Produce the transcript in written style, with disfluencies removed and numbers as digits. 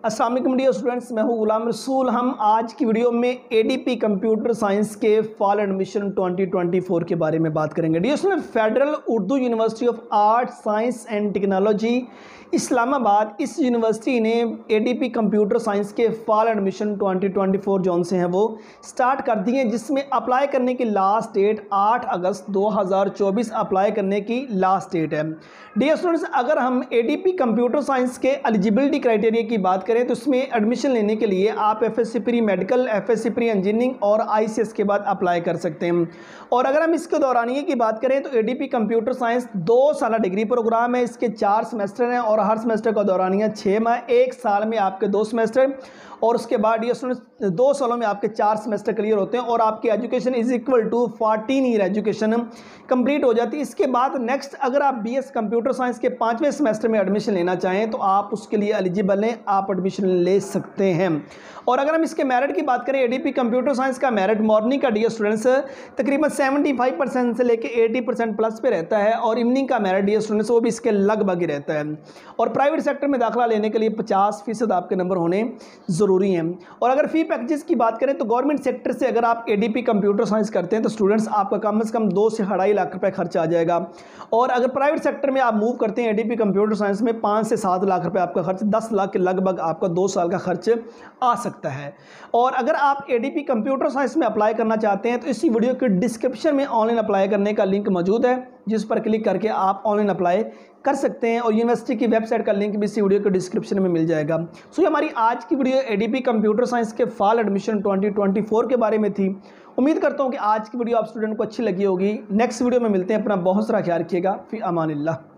अस्सलाम वालेकुम dear students, मैं हूं गुलाम रसूल। हम आज की वीडियो में एडीपी कंप्यूटर साइंस के फॉल एडमिशन 2024 के बारे में बात करेंगे। Dear students, Federal Urdu University of Art Science and Technology Islamabad, इस यूनिवर्सिटी ने एडीपी कंप्यूटर साइंस के फॉल एडमिशन 2024 जोन से हैं वो स्टार्ट कर दिए हैं, जिसमें अप्लाई करने की लास्ट डेट 8 अगस्त 2024 अप्लाई करने की लास्ट डेट है। डियर स्टूडेंट्स, अगर हम एडीपी कंप्यूटर साइंस के एलिजिबिलिटी क्राइटेरिया की बात करें तो इसमें एडमिशन लेने के लिए आप FSc pre medical, FSc pre engineering और आईसीएस के बाद अप्लाई कर सकते हैं। और अगर हम इसके दौरानिए की बात करें तो एडीपी कंप्यूटर साइंस 2 साल डिग्री प्रोग्राम है। इसके 4 सेमेस्टर हैं और हर सेमेस्टर का दौरानिया 6 माह, 1 साल में आपके 2 सेमेस्टर और उसके बाद ये स्टूडेंट्स 2 सालों में आपके 4 सेमेस्टर क्लियर होते हैं और आपकी education is equal to 14 year education complete हो जाती है। इसके बाद नेक्स्ट अगर आप बीएस कंप्यूटर साइंस के 5वें सेमेस्टर में एडमिशन लेना चाहें तो आप उसके लिए एलिजिबल हैं, आप एडमिशन ले सकते हैं। और अगर हम इसके मेरिट की बात करें, एडीपी कंप्यूटर साइंस का मेरिट मॉर्निंग का डियर स्टूडेंट्स तकरीबन 75% से लेकर 80% प्लस पे रहता है और इवनिंग का मेरिट डियर स्टूडेंट्स वो भी इसके लगभग ही रहता है। और प्राइवेट सेक्टर में दाखिला लेने के लिए 50% आपके नंबर होने ज़रूरी हैं। और अगर फ़ी पैकेजेस की बात करें तो गवर्नमेंट सेक्टर से अगर आप एडीपी कंप्यूटर साइंस करते हैं तो स्टूडेंट्स आपका कम से कम 2 से 2.5 लाख रुपए खर्च आ जाएगा। और अगर प्राइवेट सेक्टर में आप मूव करते हैं एडीपी कंप्यूटर साइंस में 5 से 7 लाख रुपए आपका खर्च, 10 लाख के लगभग आपका 2 साल का खर्च आ सकता है। और अगर आप एडीपी कंप्यूटर साइंस में अप्लाई करना चाहते हैं तो इसी वीडियो के डिस्क्रिप्शन में ऑनलाइन अप्लाई करने का लिंक मौजूद है, जिस पर क्लिक करके आप ऑनलाइन अप्लाई कर सकते हैं और यूनिवर्सिटी की वेबसाइट का लिंक भी इसी वीडियो के डिस्क्रिप्शन में मिल जाएगा। सो ये हमारी आज की वीडियो एडीपी कंप्यूटर साइंस के फॉल एडमिशन 2024 के बारे में थी। उम्मीद करता हूँ कि आज की वीडियो आप स्टूडेंट को अच्छी लगी होगी। नेक्स्ट वीडियो में मिलते हैं। अपना बहुत सारा ख्याल रखिएगा। फी अमानिल्लाह।